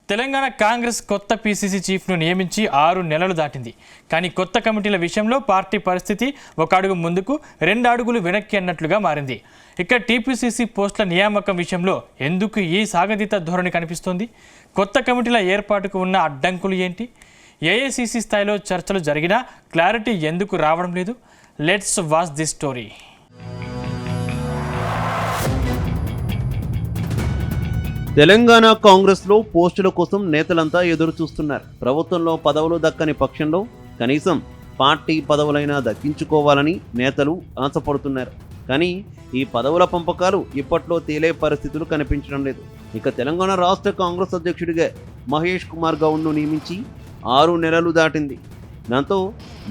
తెలంగాణ కాంగ్రెస్ కొత్త పీసీసీ చీఫ్ను నియమించి 6 నెలలు దాటింది. కానీ కొత్త కమిటీల విషయంలో పార్టీ పరిస్థితి ఒక అడుగు ముందుకు 2 అడుగులు వెనక్కి అన్నట్లుగా మారింది. ఇక టీపీసీసీ పోస్టుల నియామకం విషయంలో ఎందుకు ఈ సాగతీత ధోరణి కనిపిస్తోంది? కొత్త కమిటీల ఏర్పాటుకు ఉన్న అడ్డంకులు ఏంటి? ఏఐసీసీ స్థాయిలో చర్చలు జరిగినా క్లారిటీ ఎందుకు రావడం లేదు? Let's watch this story. Telangana Congress లో పోస్టుల కోసం నేతలంతా ఎదురు చూస్తున్నారు. ప్రభుత్వంలో పదవులు దక్కని పక్షంలో కనీసం పార్టీ పదవులైనా దక్కించుకోవాలని నేతలు ఆశపడుతున్నారు. కానీ ఈ పదవుల పంపకాలు ఇప్పట్లో తేలే పరిస్థితులు కనిపించడం లేదు. ఇక తెలంగాణ రాష్ట్ర కాంగ్రెస్ అధ్యక్షుడిగా మహేష్ కుమార్ గౌడ్ను నియమించి 6 నెలలు దాటింది. దాంతో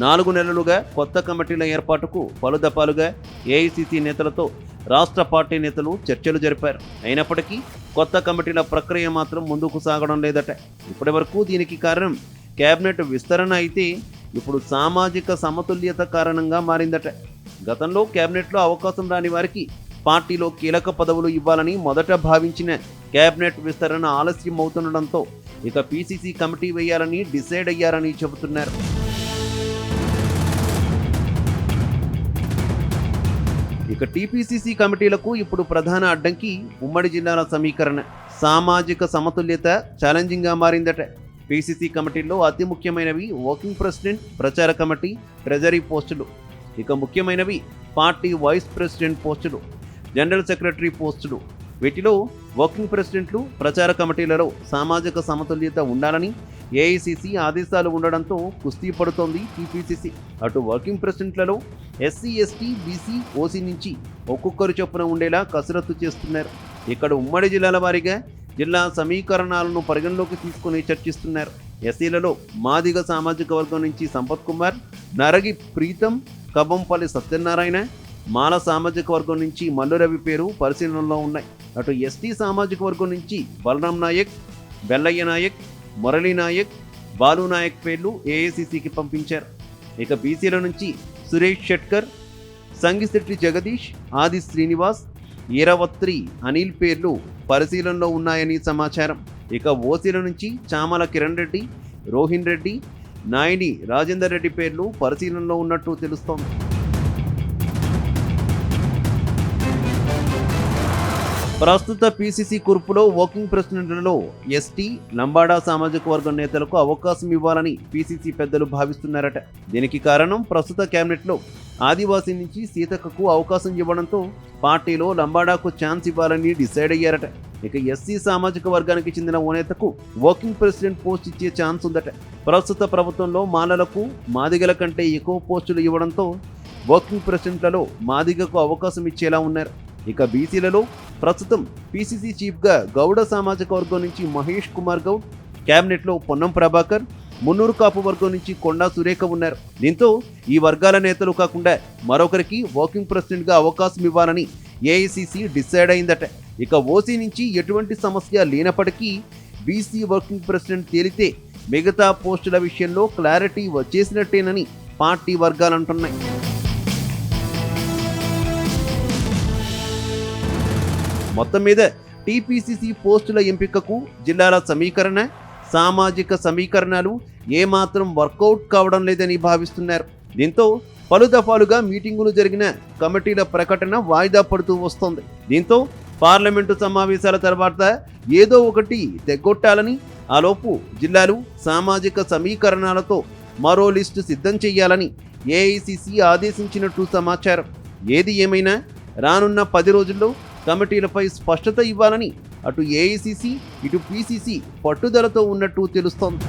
4 నెలలుగా కొత్త కమిటీల ఏర్పాటుకు పలు దఫాలుగా ఏఐసీసీ నేతలతో రాష్ట్ర పార్టీ నేతలు చర్చలు జరిపారు. అయినప్పటికీ కొత్త కమిటీల ప్రక్రియ మాత్రం ముందుకు సాగడం లేదట. ఇప్పటి వరకు దీనికి కారణం కేబినెట్ విస్తరణ అయితే ఇప్పుడు సామాజిక సమతుల్యత కారణంగా మారిందట. గతంలో కేబినెట్లో అవకాశం రాని వారికి పార్టీలో కీలక పదవులు ఇవ్వాలని మొదట భావించిన కేబినెట్ విస్తరణ ఆలస్యం అవుతుండడంతో ఇక పీసీసీ కమిటీ వేయాలని డిసైడ్ అయ్యారని చెబుతున్నారు. ఇక టీపీసీసీ కమిటీలకు ఇప్పుడు ప్రధాన అడ్డంకి ఉమ్మడి జిల్లాల సమీకరణ. సామాజిక సమతుల్యత ఛాలెంజింగ్గా మారిందట. పీసీసీ కమిటీల్లో అతి ముఖ్యమైనవి వర్కింగ్ ప్రెసిడెంట్, ప్రచార కమిటీ, ట్రెజరీ పోస్టులు. ఇక ముఖ్యమైనవి పార్టీ వైస్ ప్రెసిడెంట్ పోస్టులు, జనరల్ సెక్రటరీ పోస్టులు. వీటిలో వర్కింగ్ ప్రెసిడెంట్లు, ప్రచార కమిటీలలో సామాజిక సమతుల్యత ఉండాలని ఏఐసీసీ ఆదేశాలు ఉండడంతో కుస్తీ పడుతోంది టీపీసీసీ. అటు వర్కింగ్ ప్రెసిడెంట్లలో ఎస్సీ, ఎస్టీ, బీసీ, ఓసీ నుంచి ఒక్కొక్కరు చొప్పున ఉండేలా కసరత్తు చేస్తున్నారు. ఇక్కడ ఉమ్మడి జిల్లాల వారీగా జిల్లా సమీకరణాలను పరిగణలోకి తీసుకుని చర్చిస్తున్నారు. ఎస్సీలలో మాదిగ సామాజిక వర్గం నుంచి సంపత్ కుమార్, నరగి ప్రీతం, కబంపల్లి సత్యనారాయణ, మాల సామాజిక వర్గం నుంచి మల్లురవి పేరు పరిశీలనలో ఉన్నాయి. అటు ఎస్టీ సామాజిక వర్గం నుంచి బలరాం నాయక్, బెల్లయ్య నాయక్, మురళీ నాయక్, బాలు నాయక్ పేర్లు ఏఐసీసీకి పంపించారు. ఇక బీసీల నుంచి సురేష్ షెట్కర్, సంగిశెట్టి జగదీష్, ఆది శ్రీనివాస్, ఈరవత్రి అనిల్ పేర్లు పరిశీలనలో ఉన్నాయని సమాచారం. ఇక ఓసీల నుంచి చామల కిరణ్ రెడ్డి, రోహిన్ రెడ్డి, నాయని రాజేందర్ రెడ్డి పేర్లు పరిశీలనలో ఉన్నట్టు తెలుస్తోంది. ప్రస్తుత పీసీసీ కూర్పులో వర్కింగ్ ప్రెసిడెంట్లలో ఎస్టీ, లంబాడా సామాజిక వర్గం నేతలకు అవకాశం ఇవ్వాలని పీసీసీ పెద్దలు భావిస్తున్నారట. దీనికి కారణం ప్రస్తుత కేబినెట్లో ఆదివాసీ నుంచి సీతక్కకు అవకాశం ఇవ్వడంతో పార్టీలో లంబాడాకు ఛాన్స్ ఇవ్వాలని డిసైడ్ అయ్యారట. ఇక ఎస్సీ సామాజిక వర్గానికి చెందిన ఓ నేతకు వర్కింగ్ ప్రెసిడెంట్ పోస్ట్ ఇచ్చే ఛాన్స్ ఉందట. ప్రస్తుత ప్రభుత్వంలో మాలలకు, మాదిగల కంటే ఎక్కువ పోస్టులు ఇవ్వడంతో వర్కింగ్ ప్రెసిడెంట్లలో మాదిగకు అవకాశం ఇచ్చేలా ఉన్నారు. ఇక బీసీలలో ప్రస్తుతం పీసీసీ చీఫ్గా గౌడ సామాజిక వర్గం నుంచి మహేష్ కుమార్ గౌడ్, కేబినెట్లో పొన్నం ప్రభాకర్, మున్నూరు కాపు వర్గం నుంచి కొండా సురేఖ ఉన్నారు. దీంతో ఈ వర్గాల నేతలు కాకుండా మరొకరికి వర్కింగ్ ప్రెసిడెంట్గా అవకాశం ఇవ్వాలని ఏఐసీసీ డిసైడ్ అయిందట. ఇక ఓసీ నుంచి ఎటువంటి సమస్య లేనప్పటికీ బీసీ వర్కింగ్ ప్రెసిడెంట్ తేలితే మిగతా పోస్టుల విషయంలో క్లారిటీ వచ్చేసినట్టేనని పార్టీ వర్గాలు అంటున్నాయి. మొత్తం మీద టీపీసీసీ పోస్టుల ఎంపికకు జిల్లాల సమీకరణ, సామాజిక సమీకరణాలు ఏమాత్రం వర్కౌట్ కావడం లేదని భావిస్తున్నారు. దీంతో పలు దఫాలుగా మీటింగులు జరిగిన కమిటీల ప్రకటన వాయిదా పడుతూ వస్తోంది. దీంతో పార్లమెంటు సమావేశాల తర్వాత ఏదో ఒకటి తెగొట్టాలని, ఆలోపు జిల్లాలు సామాజిక సమీకరణాలతో మరో లిస్టు సిద్ధం చేయాలని ఏఐసీసీ ఆదేశించినట్టు సమాచారం. ఏది ఏమైనా రానున్న 10 రోజుల్లో కమిటీలపై స్పష్టత ఇవ్వాలని అటు ఏఐసీసీ, ఇటు పీసీసీ పట్టుదలతో ఉన్నట్టు తెలుస్తోంది.